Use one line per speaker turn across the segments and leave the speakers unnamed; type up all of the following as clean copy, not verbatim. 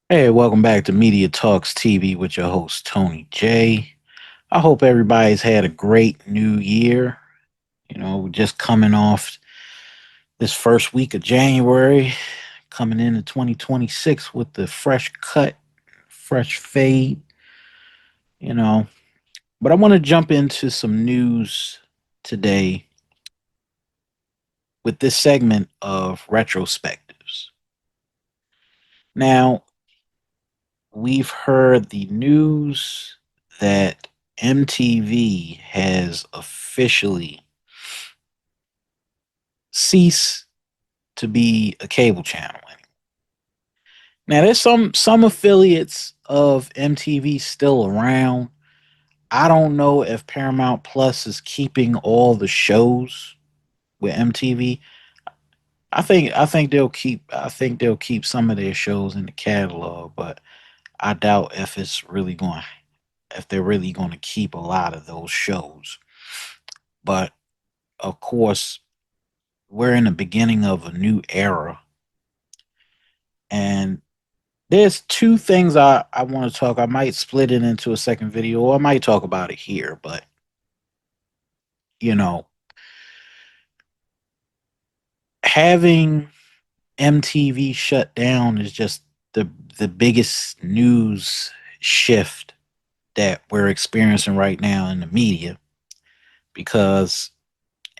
Hey, welcome back to Media Talks TV with your host, Tony J. I hope everybody's had a great new year. We're just coming off this first week of January, coming into 2026 with the fresh cut, fresh fade, you know. But I want to jump into some news today with this segment of retrospectives. Now, we've heard the news that MTV has officially ceased to be a cable channel anymore. Now, there's some affiliates of MTV still around. I don't know if Paramount Plus is keeping all the shows with MTV. I think they'll keep some of their shows in the catalog, but I doubt if they're really going to keep a lot of those shows. But of course, we're in the beginning of a new era, and there's two things I want to talk. I might split it into a second video, or I might talk about it here. But you know, having MTV shut down is just the the biggest news shift that we're experiencing right now in the media, because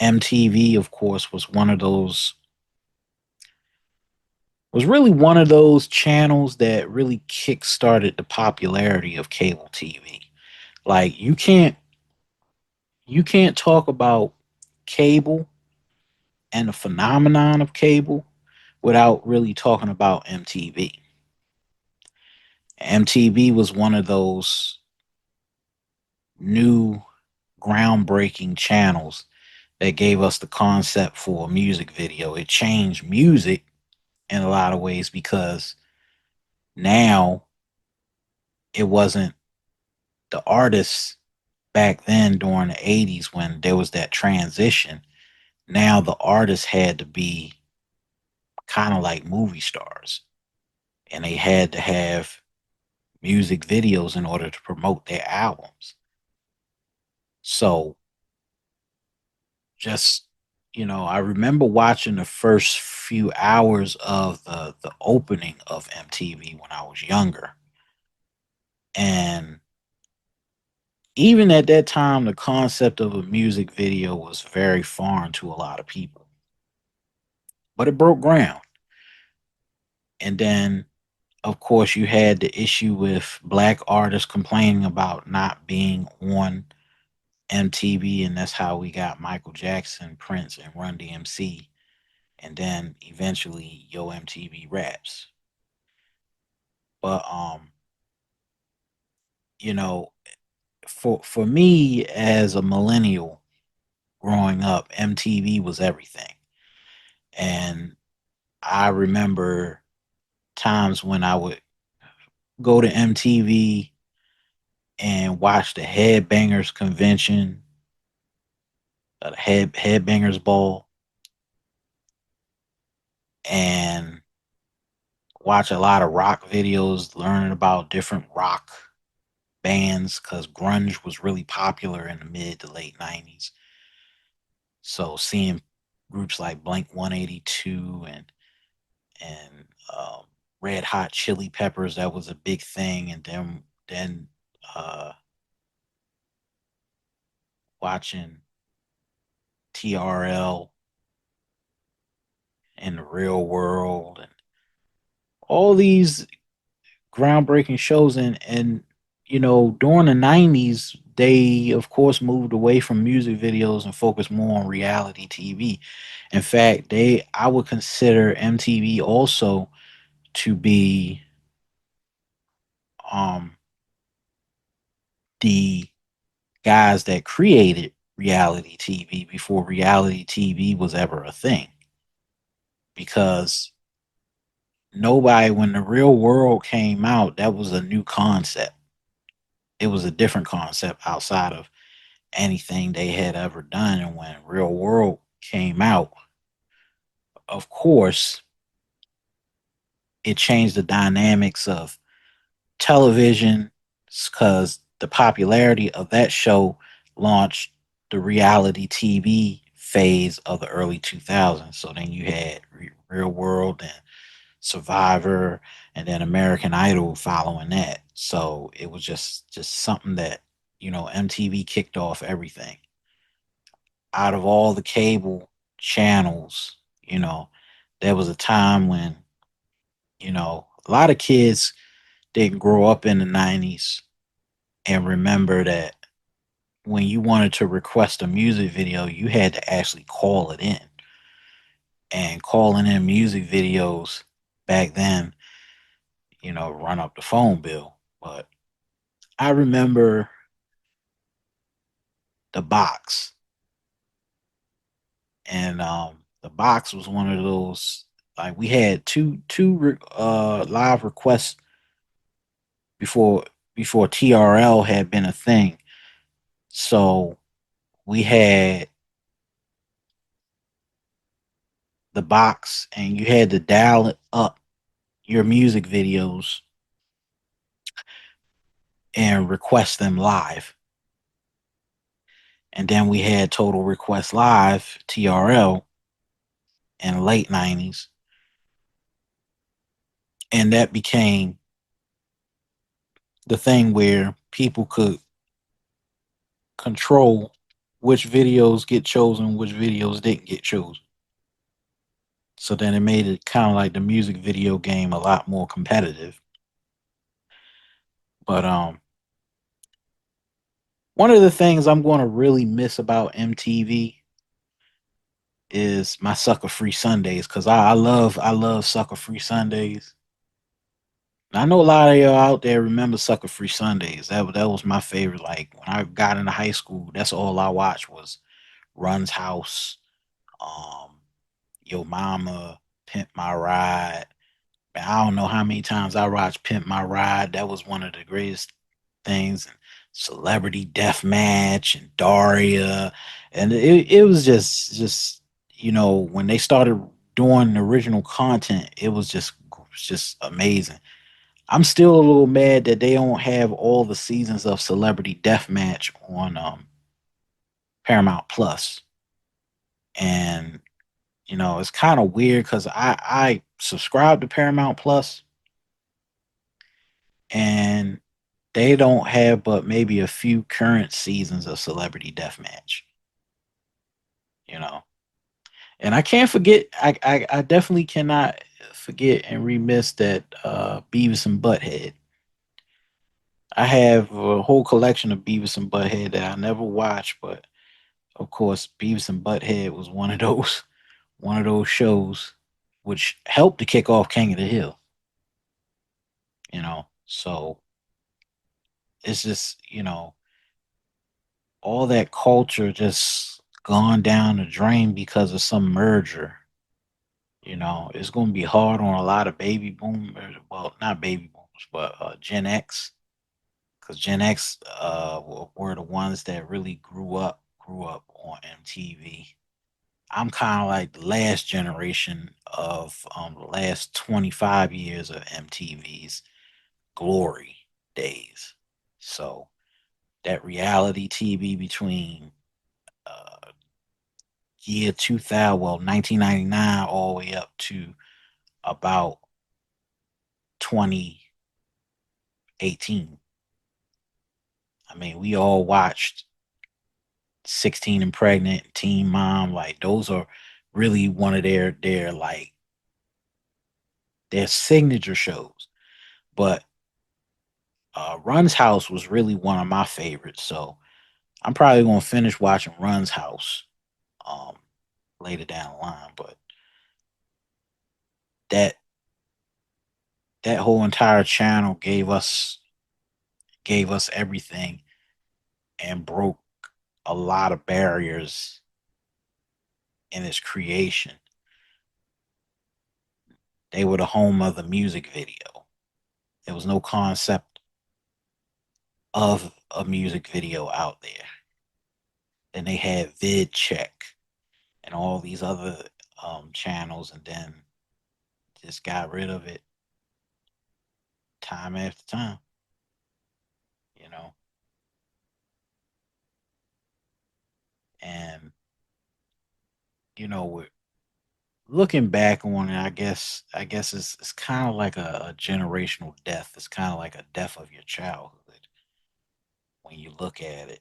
MTV, of course, was really one of those channels that really kick-started the popularity of cable TV. Like you can't talk about cable and the phenomenon of cable without really talking about MTV. MTV was one of those new groundbreaking channels that gave us the concept for a music video. It changed music in a lot of ways because now it wasn't the artists back then during the 80s when there was that transition. Now the artists had to be kind of like movie stars, and they had to have music videos in order to promote their albums. So just I remember watching the first few hours of the opening of MTV when I was younger. And even at that time, the concept of a music video was very foreign to a lot of people. But it broke ground. And then of course you had the issue with black artists complaining about not being on MTV, and that's how we got Michael Jackson, Prince, and Run DMC, and then eventually Yo MTV Raps. But you know, for me as a millennial growing up, MTV was everything. And I remember times when I would go to MTV and watch the Headbangers convention, the Headbangers Ball, and watch a lot of rock videos, learning about different rock bands because grunge was really popular in the mid to late 90s. So seeing groups like Blank 182 and Red Hot Chili Peppers, that was a big thing. And then uh, watching TRL in the Real World and all these groundbreaking shows. And during the 90s, they of course moved away from music videos and focused more on reality TV. In fact, they I would consider MTV also to be um the guys that created reality TV before reality TV was ever a thing, because nobody when the Real World came out, that was a new concept. It was a different concept outside of anything they had ever done. And when Real World came out, of course, it changed the dynamics of television because the popularity of that show launched the reality TV phase of the early 2000s. So then you had Real World and Survivor, and then American Idol following that. So it was just something that MTV kicked off everything. Out of all the cable channels, you know, there was a time when a lot of kids didn't grow up in the 90s and remember that when you wanted to request a music video, you had to actually call it in. And calling in music videos back then, run up the phone bill. But I remember the box, and the box was one of those. Like we had two live requests before before TRL had been a thing. So we had the box, and you had to dial it up your music videos and request them live. And then we had Total Request Live, TRL, in the late 90s. And that became the thing where people could control which videos get chosen, which videos didn't get chosen. So then it made it kind of like the music video game a lot more competitive. But one of the things I'm going to really miss about MTV is my sucker free Sundays because I love sucker free Sundays. I know a lot of y'all out there remember Sucker Free Sundays. That was my favorite. Like when I got into high school, that's all I watched was Run's House, um, Yo Mama, Pimp My Ride. Man, I don't know how many times I watched Pimp My Ride. That was one of the greatest things. And Celebrity Death Match and Daria, and it was just when they started doing original content, it was just amazing. I'm still a little mad that they don't have all the seasons of Celebrity Deathmatch on Paramount Plus. And it's kind of weird because I subscribe to Paramount Plus, and they don't have but maybe a few current seasons of Celebrity Deathmatch. You know, and I can't forget. I definitely cannot forget and remiss that Beavis and Butthead. I have a whole collection of Beavis and Butthead that I never watched, but of course, Beavis and Butthead was one of those shows which helped to kick off King of the Hill. So it's just all that culture just gone down the drain because of some merger. It's going to be hard on a lot of baby boomers. Well, not baby boomers, but Gen X, because Gen X were the ones that really grew up on MTV. I'm kind of like the last generation of the last 25 years of MTV's glory days. So that reality TV between uh, year 2000, well, 1999, all the way up to about 2018. I mean, we all watched 16 and Pregnant, Teen Mom. Like those are really one of their like their signature shows. But Run's House was really one of my favorites. So I'm probably gonna finish watching Run's House um, later down the line. But that that whole entire channel gave us everything and broke a lot of barriers in its creation. They were the home of the music video. There was no concept of a music video out there. Then they had VidCheck and all these other channels, and then just got rid of it. time after time, you know. And we're looking back on it. I guess it's kind of like a generational death. It's kind of like a death of your childhood when you look at it,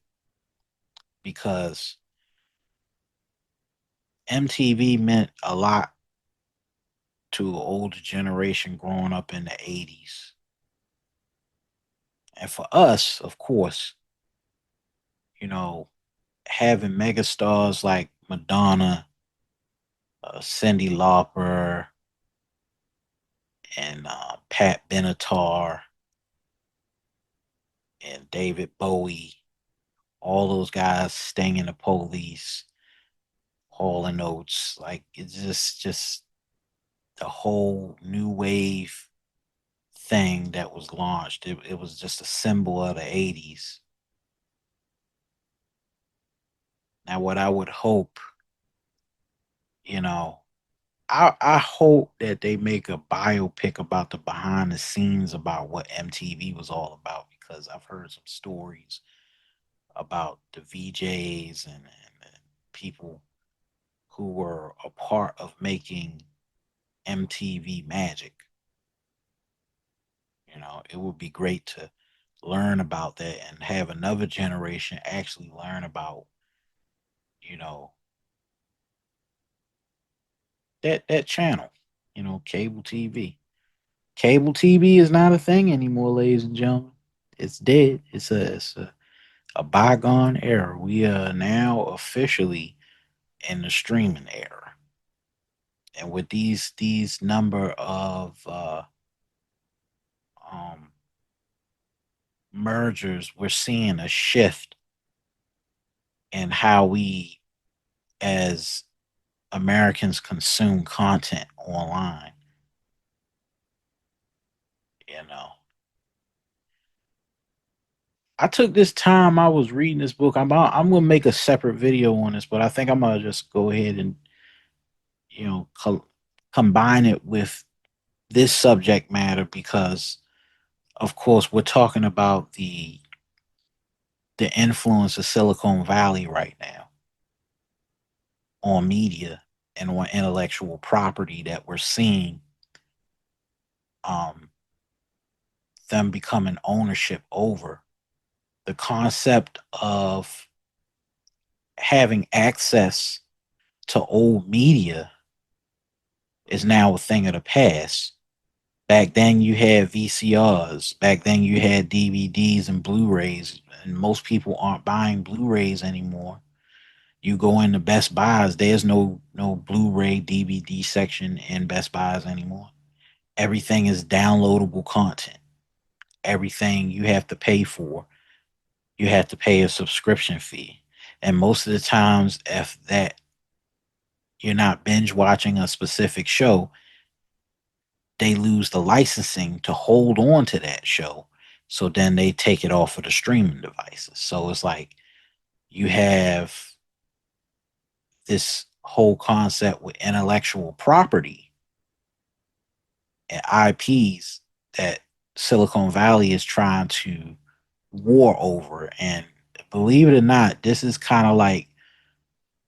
because MTV meant a lot to an older generation growing up in the 80s. And for us, of course, you know, having megastars like Madonna, Cyndi Lauper, and Pat Benatar and David Bowie, all those guys, Sting and the Police, Hall and Oates, like it's just the whole new wave thing that was launched. It was just a symbol of the 80s. Now, what I would hope, you know, I hope that they make a biopic about the behind the scenes about what MTV was all about, because I've heard some stories about the VJs and people who were a part of making MTV magic. It would be great to learn about that and have another generation actually learn about, you know, that channel, cable TV. Cable TV is not a thing anymore, ladies and gentlemen. It's dead. It's a bygone era. We are now officially in the streaming era. And with these number of um, mergers, we're seeing a shift in how we as Americans consume content online. You know, I took this time. I was reading this book. I'm gonna make a separate video on this, but I think I'm gonna just go ahead and you know co- combine it with this subject matter, because, of course, we're talking about the influence of Silicon Valley right now on media and on intellectual property that we're seeing, um, them becoming ownership over. The concept of having access to old media is now a thing of the past. Back then, you had VCRs. Back then, you had DVDs and Blu-rays, and most people aren't buying Blu-rays anymore. You go into Best Buys, there's no Blu-ray DVD section in Best Buys anymore. Everything is downloadable content. Everything you have to pay for, you have to pay a subscription fee. And most of the times, if that you're not binge watching a specific show, they lose the licensing to hold on to that show. So then they take it off of the streaming devices. So it's like you have this whole concept with intellectual property and IPs that Silicon Valley is trying to war over. And believe it or not, this is kind of like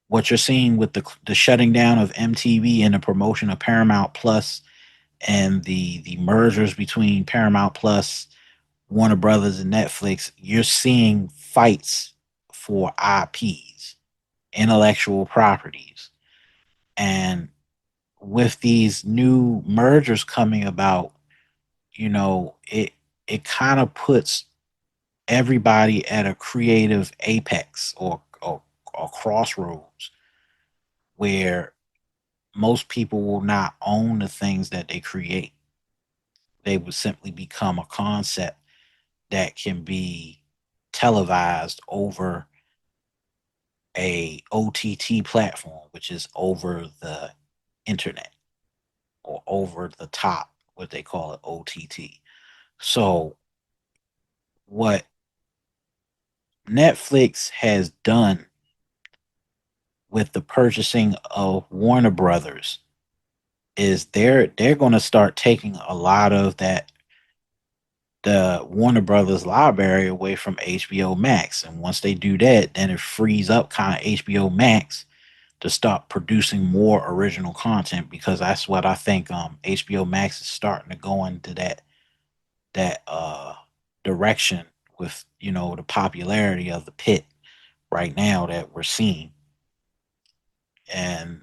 what you're seeing with the shutting down of MTV and the promotion of Paramount Plus and the mergers between Paramount Plus, Warner Brothers, and Netflix. You're seeing fights for IPs, intellectual properties, and with these new mergers coming about, it kind of puts everybody at a creative apex, or crossroads, where most people will not own the things that they create. They would simply become a concept that can be televised over a OTT platform, which is over the internet, or over the top, what they call it, OTT. So what Netflix has done with the purchasing of Warner Brothers is they're going to start taking a lot of that the Warner Brothers library away from HBO Max. And once they do that, then it frees up kind of HBO Max to start producing more original content, because that's what I think HBO Max is starting to go into that direction with, the popularity of the pit right now that we're seeing. And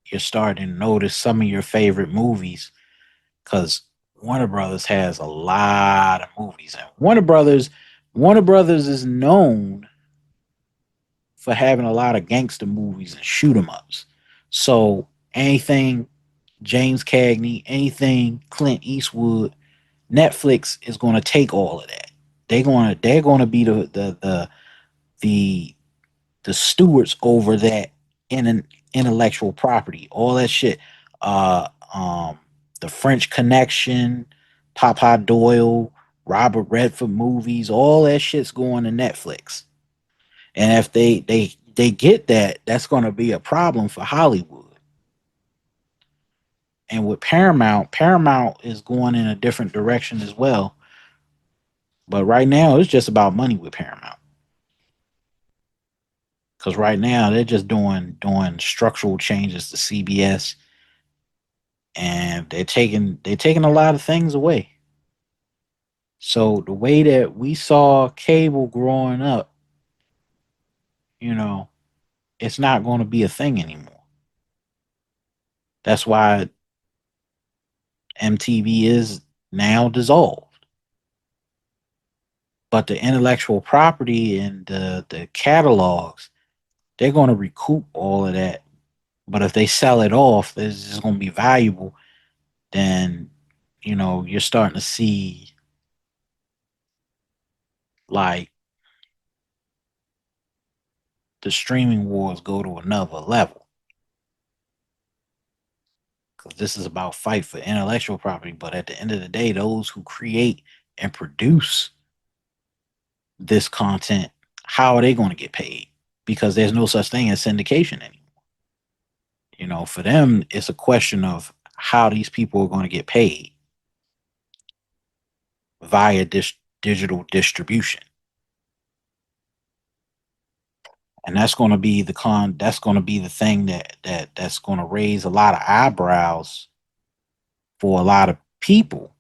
you're starting to notice some of your favorite movies, because Warner Brothers has a lot of movies, and Warner Brothers is known for having a lot of gangster movies and shoot 'em ups. So anything James Cagney, anything Clint Eastwood, Netflix is going to take all of that. They're going to be the the stewards over that in an intellectual property, all that shit. Uh, um, the French Connection, Papa Doyle, Robert Redford movies, all that shit's going to Netflix. And if they get that, that's going to be a problem for Hollywood. And with Paramount is going in a different direction as well. But right now, it's just about money with Paramount, because right now they're just doing structural changes to CBS, and they're taking a lot of things away. So the way that we saw cable growing up, you know, it's not going to be a thing anymore. That's why MTV is now dissolved. But the intellectual property and the catalogs, they're going to recoup all of that. But if they sell it off, this is going to be valuable. Then, you're starting to see like the streaming wars go to another level, because this is about fight for intellectual property. But at the end of the day, those who create and produce this content, how are they going to get paid? Because there's no such thing as syndication anymore. For them, it's a question of how these people are going to get paid via this digital distribution. And that's going to be that's going to be the thing that's going to raise a lot of eyebrows for a lot of people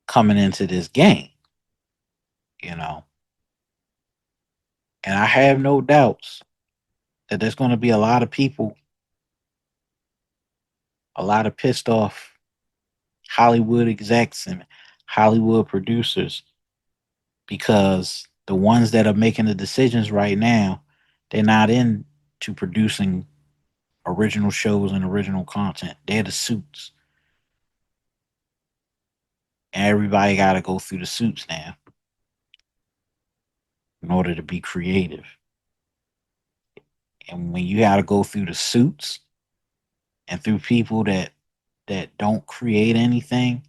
coming into this game, you know. And I have no doubts that there's going to be a lot of people, a lot of pissed off Hollywood execs and Hollywood producers, because the ones that are making the decisions right now, they're not into producing original shows and original content. They're the suits. And everybody got to go through the suits now in order to be creative. And when you got to go through the suits and through people that don't create anything,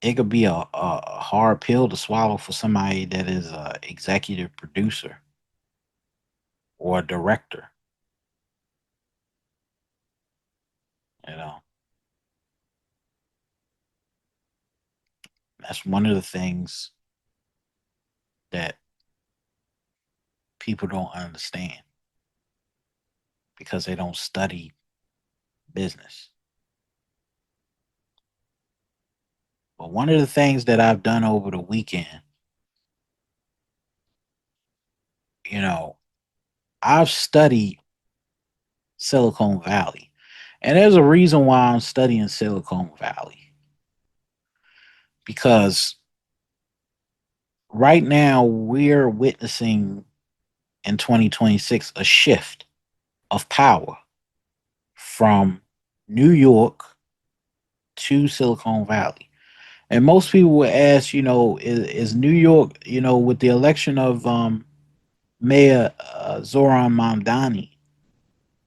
it could be a hard pill to swallow for somebody that is a executive producer or a director. You know, that's one of the things that people don't understand, because they don't study business. But one of the things that I've done over the weekend, you know, I've studied Silicon Valley. And there's a reason why I'm studying Silicon Valley. Because right now we're witnessing in 2026 a shift of power from New York to Silicon Valley. And most people would ask, is New York, with the election of Mayor Zoran Mamdani,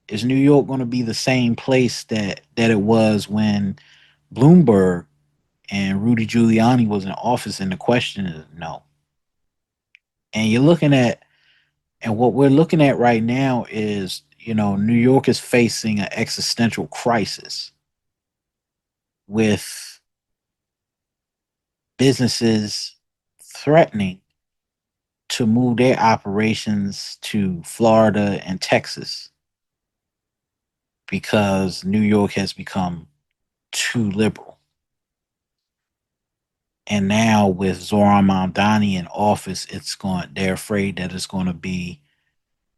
is New York going to be the same place that it was when Bloomberg and Rudy Giuliani was in office? And the question is no. And you're looking at, and what we're looking at right now is, New York is facing an existential crisis with businesses threatening to move their operations to Florida and Texas because New York has become too liberal. And now with Zoran Mamdani in office, they're afraid that it's going to be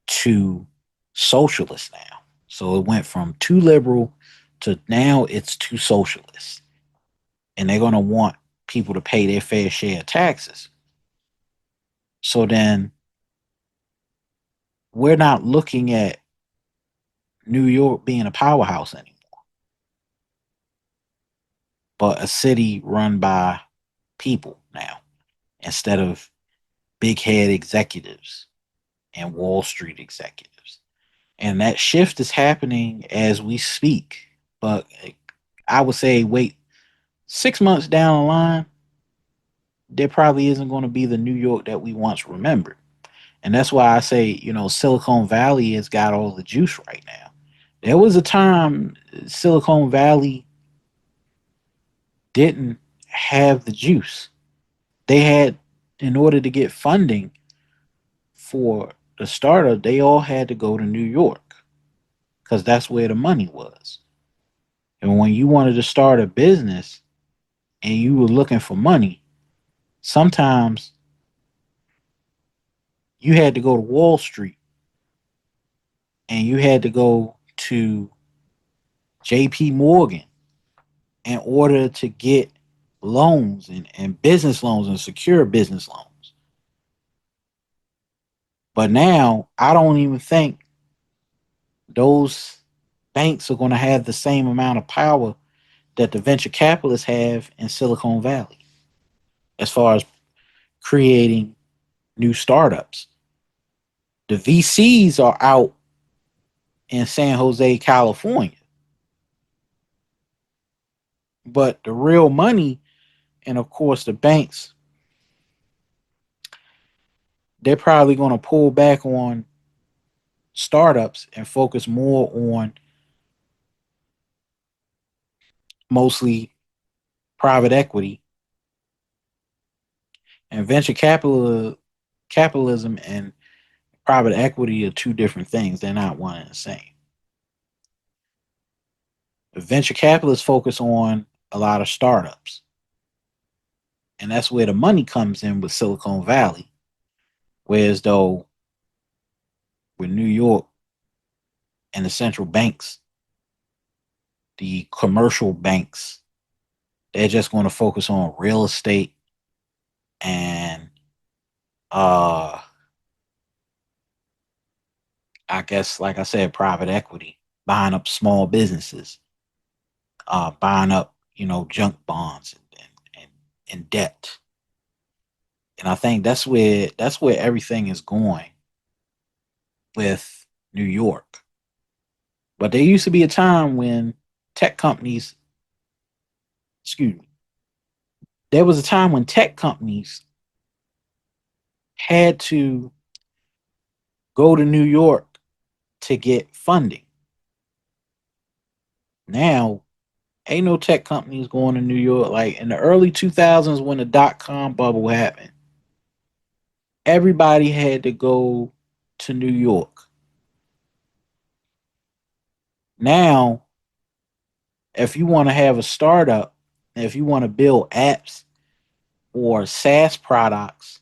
too socialist now. So it went from too liberal to now it's too socialist. And they're going to want people to pay their fair share of taxes. So then we're not looking at New York being a powerhouse anymore, but a city run by people now instead of big head executives and Wall Street executives. And that shift is happening as we speak. But I would say, wait 6 months down the line, there probably isn't going to be the New York that we once remembered. And that's why I say, Silicon Valley has got all the juice right now. There was a time Silicon Valley didn't have the juice. They had, in order to get funding for the startup, they all had to go to New York because that's where the money was. And when you wanted to start a business and you were looking for money, sometimes you had to go to Wall Street and you had to go to JP Morgan in order to get loans and business loans and secure business loans. But now I don't even think those banks are going to have the same amount of power that the venture capitalists have in Silicon Valley as far as creating new startups. The VCs are out in San Jose, California, but the real money and of course the banks, they're probably going to pull back on startups and focus more on mostly private equity and capitalism and private equity are two different things. They're not one and the same. The venture capitalists focus on a lot of startups, and that's where the money comes in with Silicon Valley. Whereas though with New York and the central banks, the commercial banks, they're just going to focus on real estate and uh I guess like I said, private equity, buying up small businesses, buying up, junk bonds and debt. And I think that's where everything is going with New York. But there used to be a time when tech companies, excuse me, there was a time when tech companies had to go to New York to get funding. Now, ain't no tech companies going to New York. Like in the early 2000s when the dot-com bubble happened, everybody had to go to New York. Now, if you want to have a startup, if you want to build apps or SaaS products,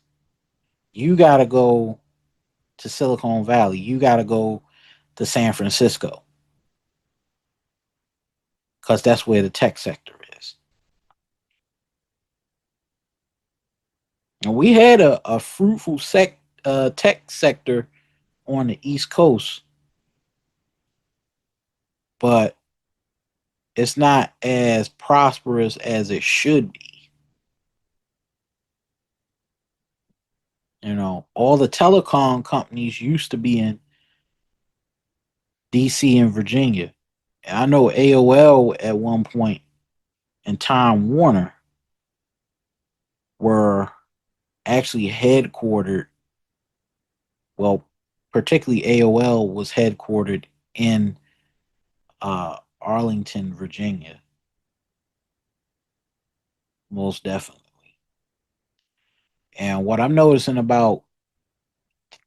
you got to go to Silicon Valley. You got to go to San Francisco because that's where the tech sector is. And we had a fruitful tech sector on the East Coast, but it's not as prosperous as it should be. All the telecom companies used to be in DC and Virginia. And I know AOL at one point and Time Warner were actually headquartered, well, particularly AOL was headquartered in Arlington, Virginia, most definitely. And what I'm noticing about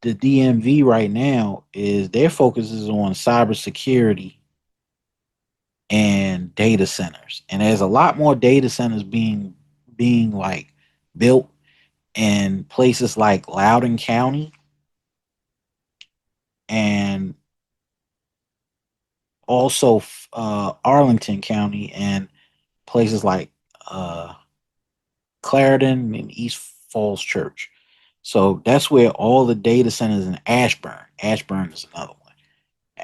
the DMV right now is their focus is on cybersecurity and data centers. And there's a lot more data centers being like built in places like Loudoun County and also Arlington County and places like uh, Clarendon and East Falls Church. So that's where all the data centers in Ashburn. Ashburn is another one.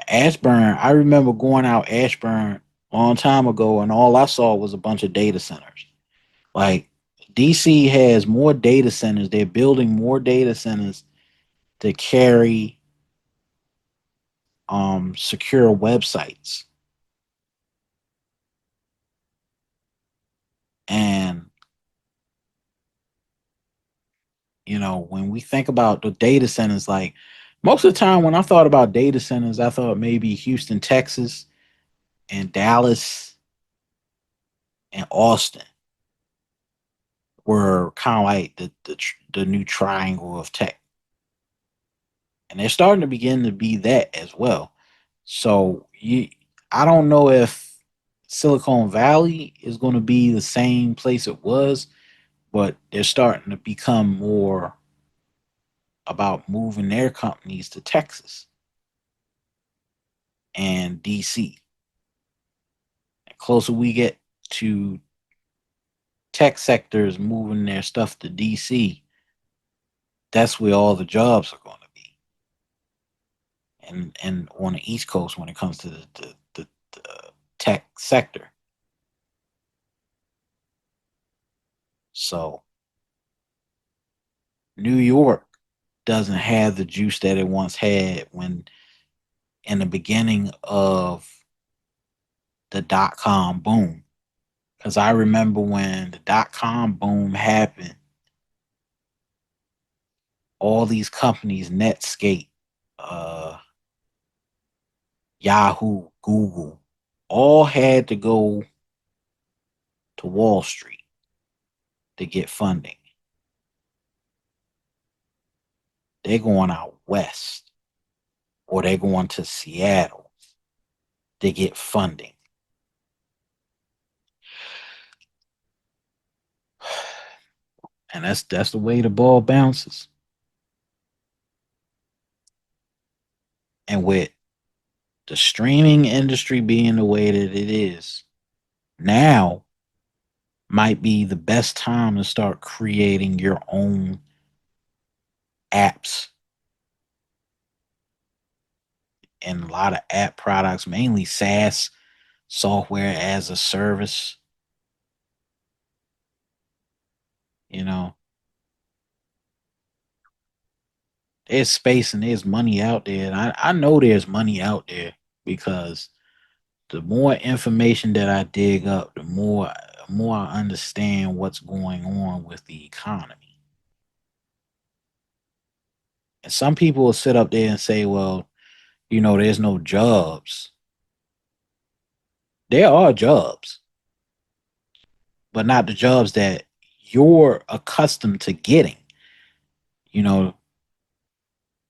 Ashburn, I remember going out Ashburn a long time ago, and all I saw was a bunch of data centers. Like DC has more data centers. They're building more data centers to carry secure websites. And when we think about the data centers, like most of the time when I thought about data centers, I thought maybe Houston, Texas, and Dallas and Austin were kind of like the new triangle of tech, and they're starting to begin to be that as well. So I don't know if Silicon Valley is going to be the same place it was, but they're starting to become more about moving their companies to Texas and DC. The closer we get to tech sectors moving their stuff to DC, that's where all the jobs are going to be. And on the East Coast when it comes to the tech sector. So New York doesn't have the juice that it once had when in the beginning of the dot com boom. Because I remember when the dot com boom happened, all these companies, Netscape, uh, Yahoo, Google, all had to go to Wall Street to get funding. They're going out west or they're going to Seattle to get funding. And that's the way the ball bounces. And with the streaming industry being the way that it is, now might be the best time to start creating your own apps and a lot of app products, mainly SaaS, software as a service. You know, there's space and there's money out there. And I know there's money out there because the more information that I dig up, the more I understand what's going on with the economy. And some people will sit up there and say, well, there's no jobs. There are jobs, but not the jobs that you're accustomed to getting. You know,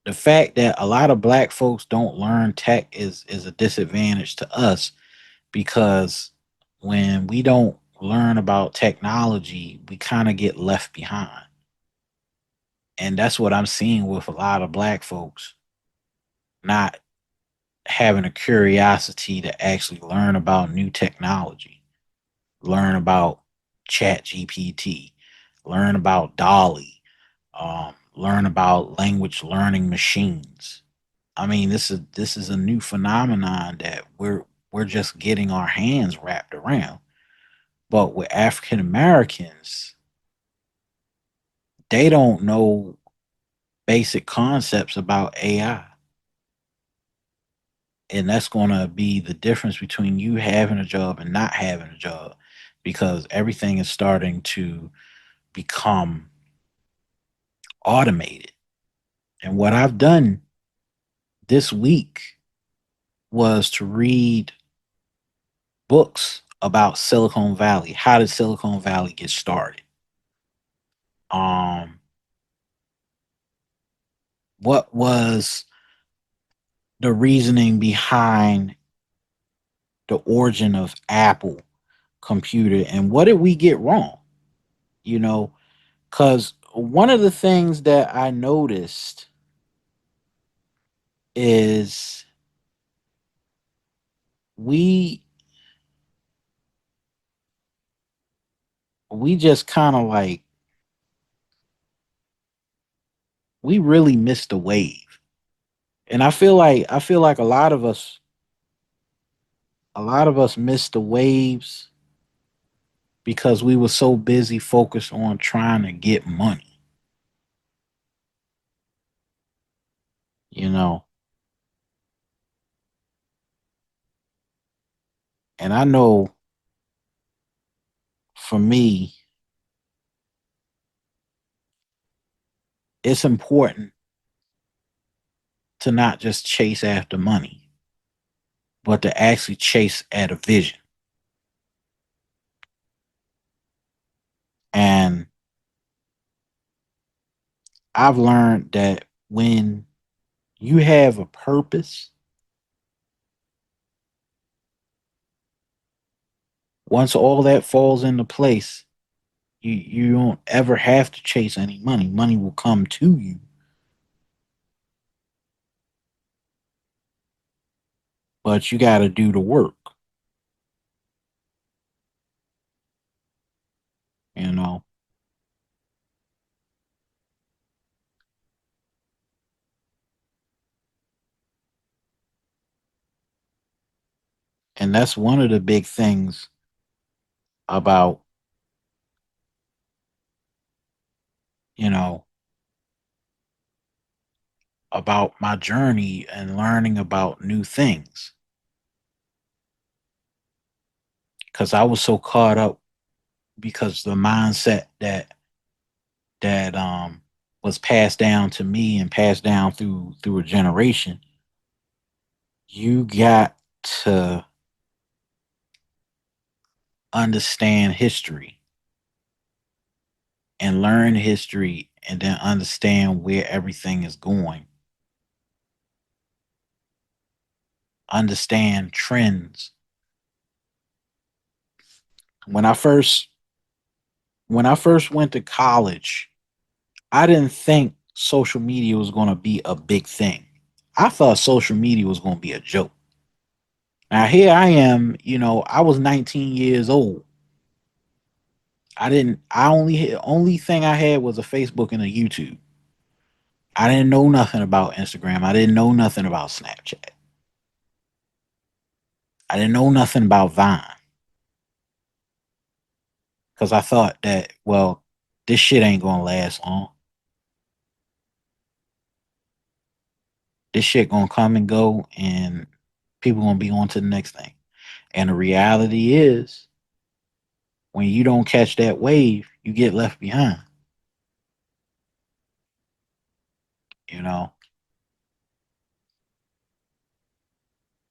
the fact that a lot of black folks don't learn tech is a disadvantage to us because when we don't learn about technology, we kind of get left behind. And that's what I'm seeing with a lot of black folks not having a curiosity to actually learn about new technology, learn about chat gpt, learn about dolly, learn about language learning machines. I mean, this is a new phenomenon that we're just getting our hands wrapped around. But with African Americans, they don't know basic concepts about AI. And that's going to be the difference between you having a job and not having a job because everything is starting to become automated. And what I've done this week was to read books about Silicon Valley. How did Silicon Valley get started? Um, What was the reasoning behind the origin of Apple computer, and what did we get wrong? You know, because one of the things that I noticed is we we just kind of like we really missed the wave. And I feel like a lot of us missed the waves because we were so busy focused on trying to get money, you know. And I know for me, it's important to not just chase after money, but to actually chase at a vision. And I've learned that when you have a purpose, once all that falls into place, you don't ever have to chase any money. Money will come to you, but you got to do the work, you know. And that's one of the big things about, you know, about my journey and learning about new things, because I was so caught up because the mindset that was passed down to me and passed down through a generation. You got to understand history and learn history and then understand where everything is going. Understand trends. When I first when I first went to college, I didn't think social media was going to be a big thing. I thought social media was going to be a joke. Now here I am, I was 19 years old. I didn't I only thing I had was a Facebook and a YouTube. I didn't know nothing about Instagram. I didn't know nothing about Snapchat. I didn't know nothing about Vine because I thought that, well, this shit ain't gonna last long. This shit gonna come and go, and people gonna be on to the next thing. And the reality is, when you don't catch that wave, you get left behind. You know,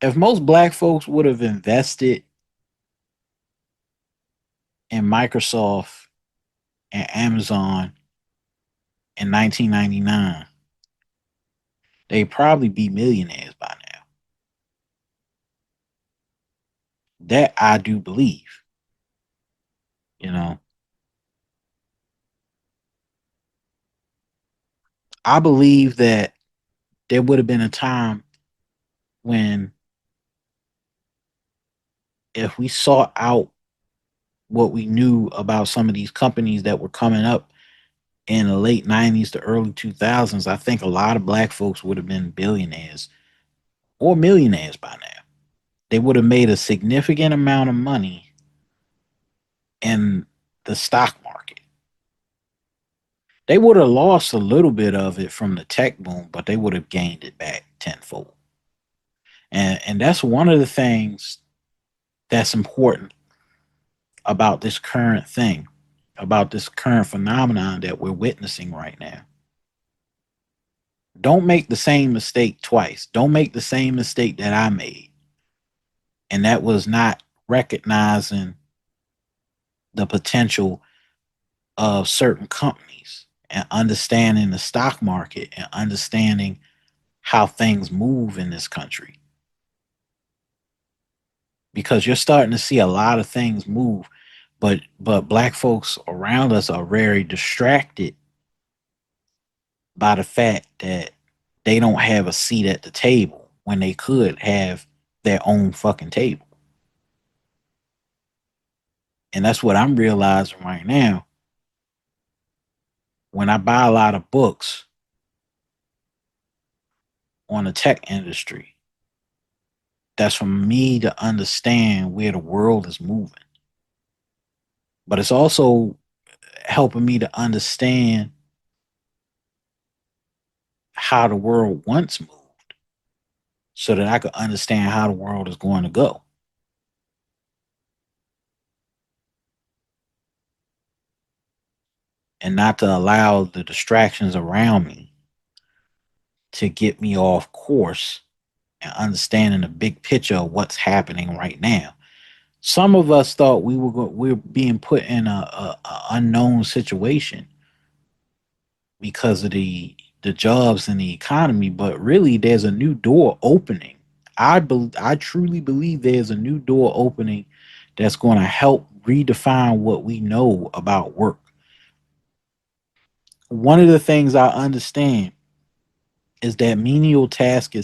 if most black folks would have invested in Microsoft and Amazon in 1999, they'd probably be millionaires by now. That I do believe. You know, I believe that there would have been a time when, if we sought out what we knew about some of these companies that were coming up in the late 90s to early 2000s, I think a lot of black folks would have been billionaires or millionaires by now. They would have made a significant amount of money in the stock market. They would have lost a little bit of it from the tech boom, but they would have gained it back tenfold. And that's one of the things that's important about this current thing, about this current phenomenon that we're witnessing right now. Don't make the same mistake twice. Don't make the same mistake that I made. And that was not recognizing the potential of certain companies. and understanding the stock market and understanding how things move in this country, because you're starting to see a lot of things move, but black folks around us are very distracted by the fact that they don't have a seat at the table when they could have their own fucking table. And that's what I'm realizing right now. When I buy a lot of books on the tech industry, that's for me to understand where the world is moving. But it's also helping me to understand how the world once moved so that I could understand how the world is going to go, and not to allow the distractions around me to get me off course and understanding the big picture of what's happening right now. Some of us thought we were being put in a unknown situation because of the jobs and the economy, but really there's a new door opening. I truly believe there's a new door opening that's going to help redefine what we know about work. One of the things I understand is that menial task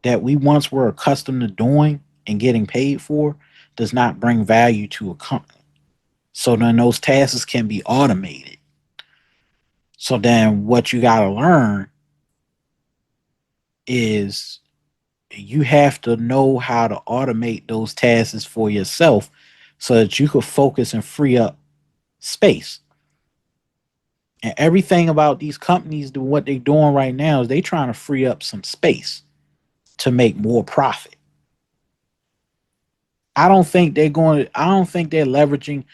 that we once were accustomed to doing and getting paid for does not bring value to a company. So then those tasks can be automated. So then what you got to learn is you have to know how to automate those tasks for yourself so that you could focus and free up space. And everything about these companies, do what they're doing right now is they trying to free up some space to make more profit. I don't think they're leveraging,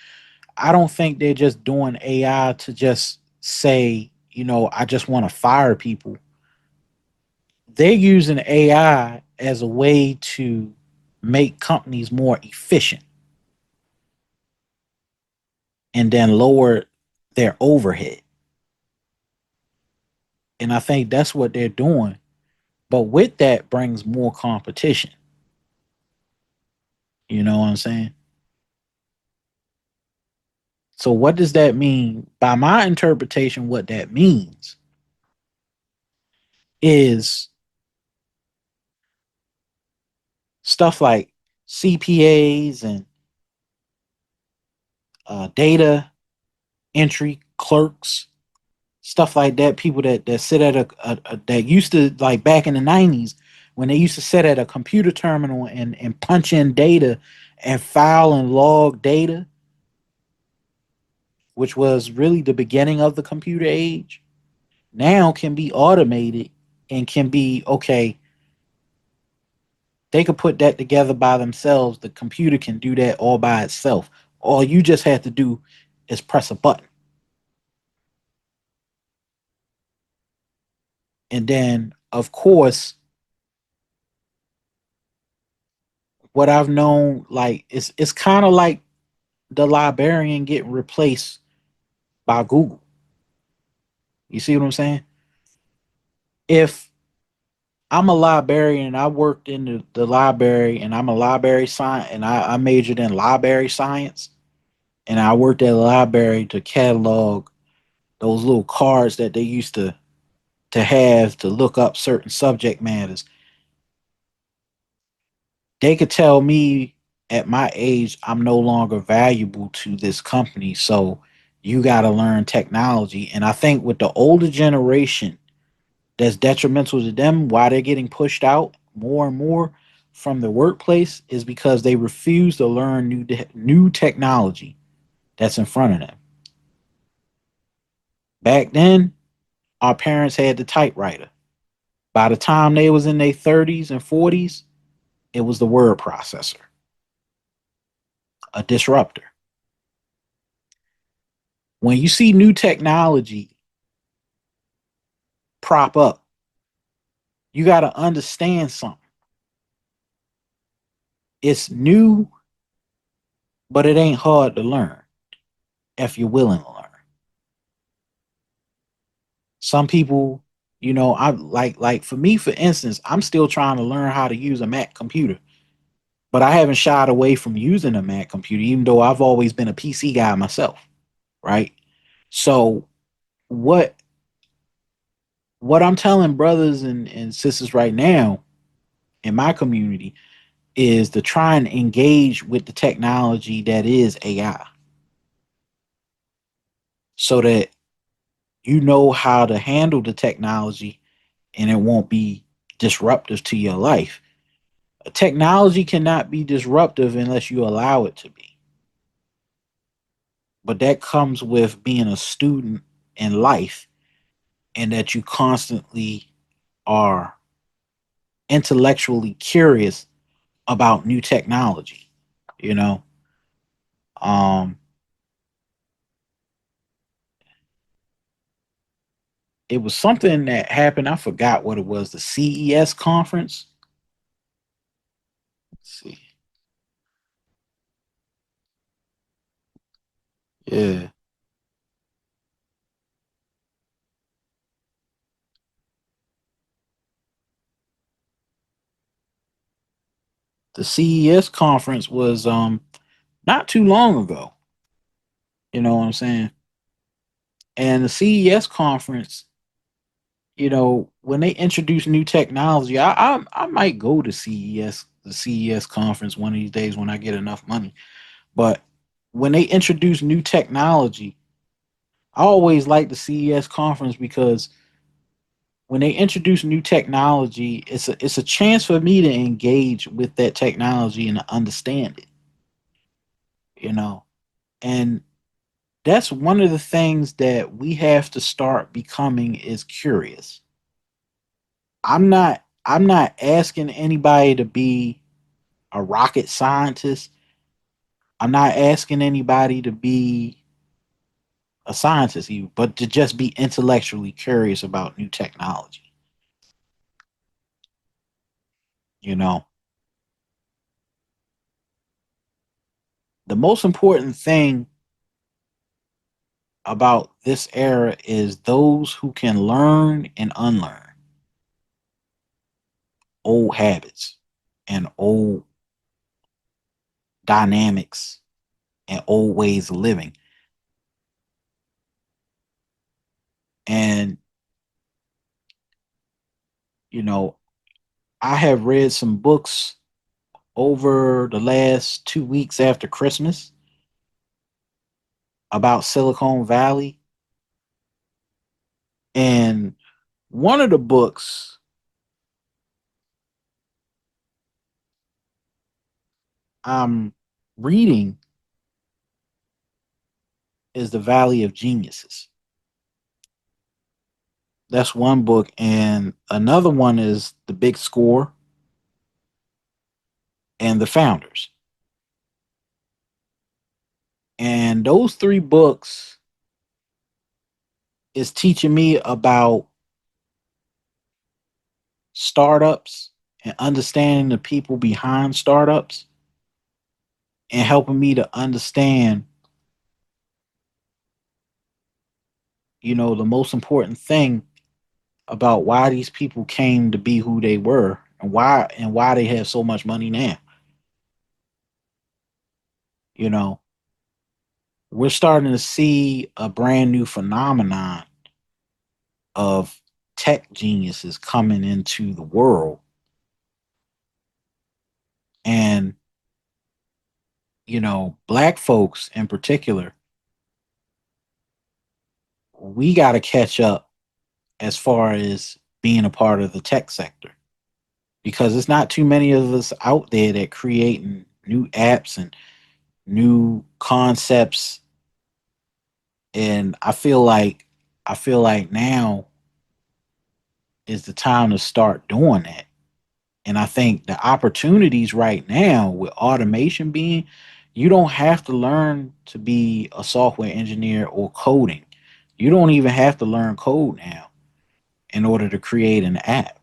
I don't think they're just doing AI to just say, I just want to fire people. They're using AI as a way to make companies more efficient and then lower their overhead. And I think that's what they're doing. But with that brings more competition. You know what I'm saying? So what does that mean? By my interpretation, what that means is stuff like CPAs and data entry clerks, stuff like that. People that sit at that used to, like back in the '90s when they used to sit at a computer terminal and punch in data and file and log data, which was really the beginning of the computer age. Now can be automated and can be okay. They could put that together by themselves. The computer can do that all by itself. All you just have to do is press a button. And then, of course, what I've known, like it's kind of like the librarian getting replaced by Google. You see what I'm saying? If I'm a librarian and I worked in the library and I'm a library science and I majored in library science and I worked at a library to catalog those little cards that they used to have to look up certain subject matters. They could tell me at my age I'm no longer valuable to this company, so you got to learn technology. And I think with the older generation, that's detrimental to them. Why they're getting pushed out more and more from the workplace is because they refuse to learn new technology that's in front of them. Back then, our parents had the typewriter. By the time they was in their 30s and 40s, it was the word processor, a disruptor. When you see new technology prop up, you got to understand something. It's new, but it ain't hard to learn. if you're willing to learn. Some people, I like for me, for instance, I'm still trying to learn how to use a Mac computer, but I haven't shied away from using a Mac computer, even though I've always been a PC guy myself, right? So what what I'm telling brothers and sisters right now in my community is to try and engage with the technology that is AI so that you know how to handle the technology and it won't be disruptive to your life. Technology cannot be disruptive unless you allow it to be. But that comes with being a student in life and that you constantly are intellectually curious about new technology. You know, um, it was something that happened. I forgot what it was. The CES conference. Let's see. Yeah, the CES conference was not too long ago. You know what I'm saying? And the CES conference, when they introduce new technology, I might go to the CES conference one of these days when I get enough money. But when they introduce new technology, I always like the CES conference because when they introduce new technology, it's a chance for me to engage with that technology and understand it, you know. And that's one of the things that we have to start becoming is curious. I'm not asking anybody to be a rocket scientist. I'm not asking anybody to be a scientist, even, but to just be intellectually curious about new technology. You know, the most important thing about this era is those who can learn and unlearn old habits and old dynamics and old ways of living. And, you know, I have read some books over the last 2 weeks after Christmas about Silicon Valley. And one of the books I'm reading is The Valley of Geniuses. That's one book. And another one is The Big Score and The Founders. And those three books is teaching me about startups and understanding the people behind startups and helping me to understand, the most important thing about why these people came to be who they were and why they have so much money now. You know, we're starting to see a brand new phenomenon of tech geniuses coming into the world. And, black folks in particular, we got to catch up as far as being a part of the tech sector because it's not too many of us out there that creating new apps and new concepts. And I feel like now is the time to start doing that. And I think the opportunities right now with automation being, you don't have to learn to be a software engineer or coding. You don't even have to learn code now in order to create an app.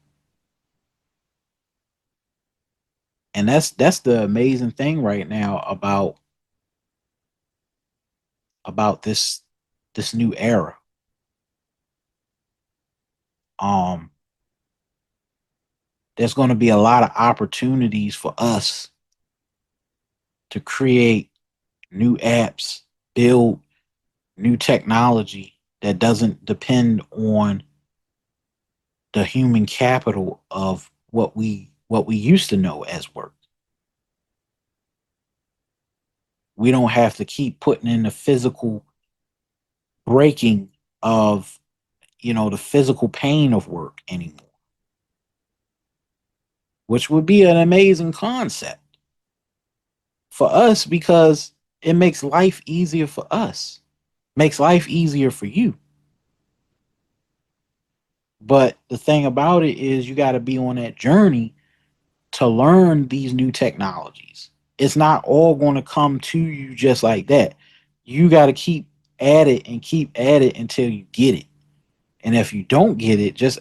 And that's the amazing thing right now about about this new era. Um, there's going to be a lot of opportunities for us to create new apps, build new technology that doesn't depend on the human capital of what we used to know as work. We don't have to keep putting in the physical breaking of the physical pain of work anymore, which would be an amazing concept for us because it makes life easier for us, makes life easier for you. But the thing about it is you got to be on that journey to learn these new technologies. It's not all going to come to you just like that. You got to keep at it and keep at it until you get it. And if you don't get it, just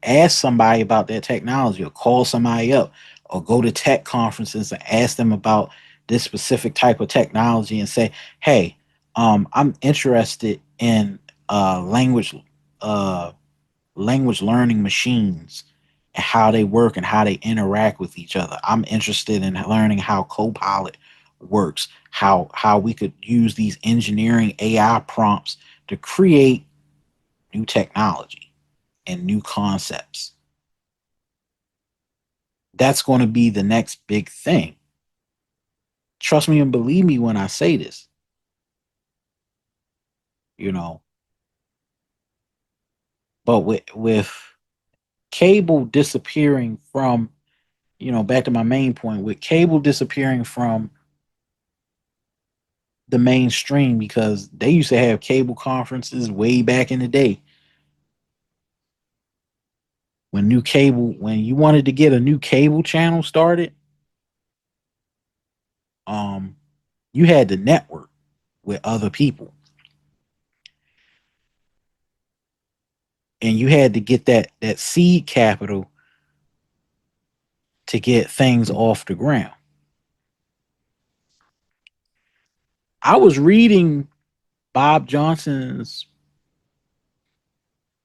ask somebody about that technology or call somebody up or go to tech conferences and ask them about this specific type of technology and say, "Hey, I'm interested in uh, language learning machines and how they work and how they interact with each other. I'm interested in learning how Copilot works, how we could use these engineering AI prompts to create new technology and new concepts." That's going to be the next big thing. Trust me and believe me when I say this. You know, but with cable disappearing from, back to my main point, with cable disappearing from the mainstream because they used to have cable conferences way back in the day when you wanted to get a new cable channel started, um you had to network with other people and you had to get that seed capital to get things off the ground. I was reading Bob Johnson's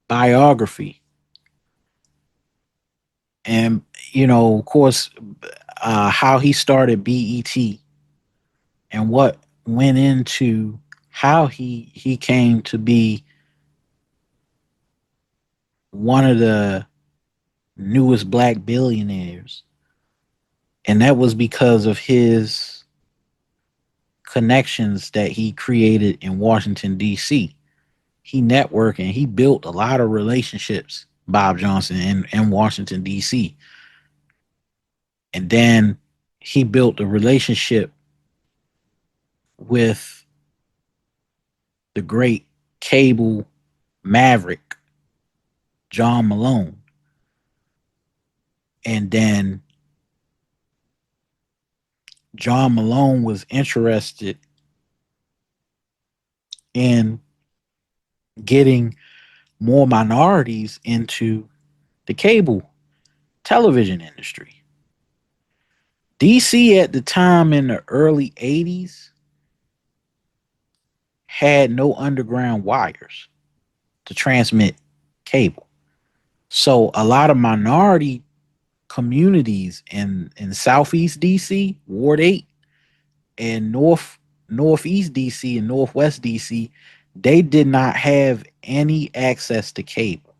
biography, and of course, how he started BET and what went into how he came to be one of the newest black billionaires, and that was because of his connections that he created in Washington D.C. He networked and he built a lot of relationships, Bob Johnson in Washington D.C. And then he built a relationship with the great cable maverick John Malone. And then John Malone was interested in getting more minorities into the cable television industry. DC at the time in the early 80s had no underground wires to transmit cable. So a lot of minority communities in Southeast DC, Ward 8, and Northeast DC and Northwest DC, they did not have any access to cable.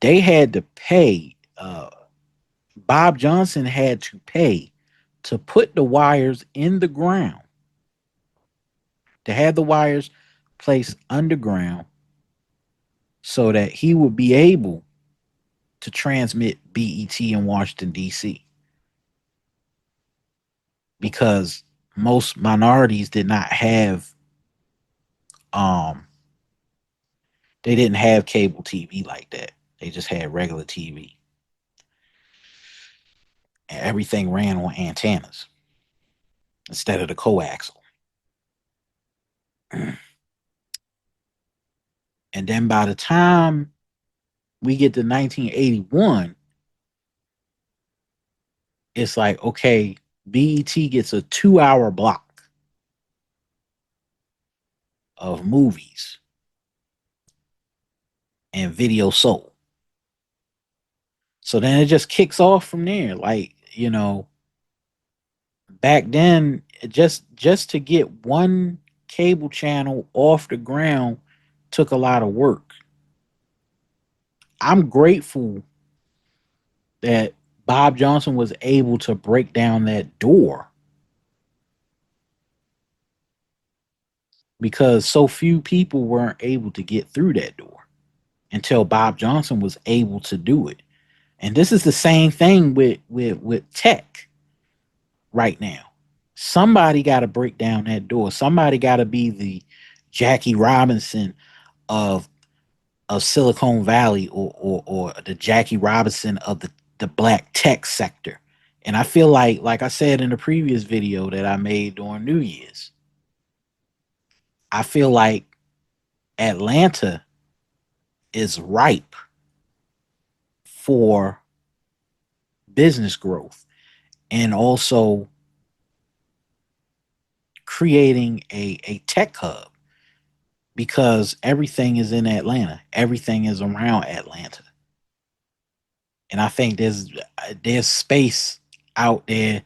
They had to pay. Bob Johnson had to pay to put the wires in the ground, to have the wires placed underground so that he would be able to transmit BET in Washington, D.C. Because most minorities did not have, um, they didn't have cable TV like that. They just had regular TV. And everything ran on antennas instead of the coaxial. And then by the time we get to 1981, it's like, okay, BET gets a 2 hour block. of movies and video sold. So then it just kicks off from there. Like, back then, just to get one cable channel off the ground took a lot of work. I'm grateful that Bob Johnson was able to break down that door because so few people weren't able to get through that door until Bob Johnson was able to do it. And this is the same thing with tech right now. Somebody got to break down that door. Somebody got to be the Jackie Robinson of Silicon Valley, or the Jackie Robinson of the black tech sector. And I feel like I said in the previous video that I made during New Year's, I feel like Atlanta is ripe for business growth and also creating a tech hub because everything is in Atlanta. Everything is around Atlanta. And I think there's space out there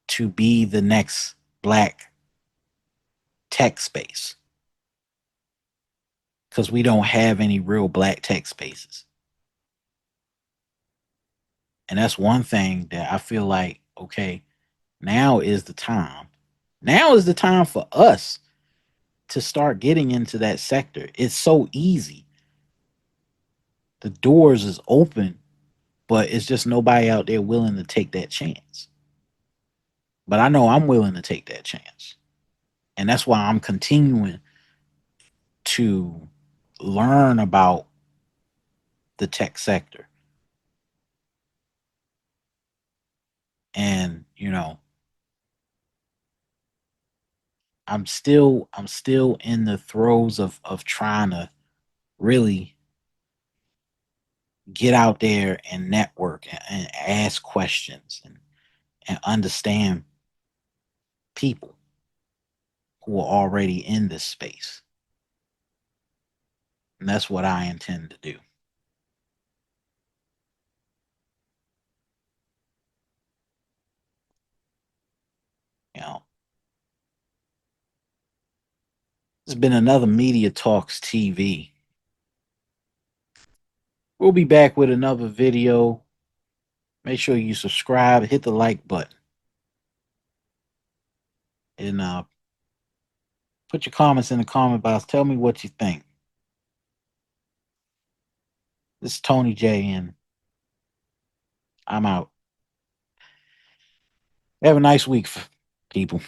to be the next black tech space because we don't have any real black tech spaces. And that's one thing that I feel like, okay, now is the time. Now is the time for us to start getting into that sector. It's so easy. The doors is open, but it's just nobody out there willing to take that chance. But I know I'm willing to take that chance. And that's why I'm continuing to learn about the tech sector. And, I'm still in the throes of trying to really get out there and network and ask questions and understand people who are already in this space. And that's what I intend to do. You know, it's been another Media Talks TV. We'll be back with another video. Make sure you subscribe, hit the like button, and put your comments in the comment box. Tell me what you think. This is Tony J, and I'm out. Have a nice week, people.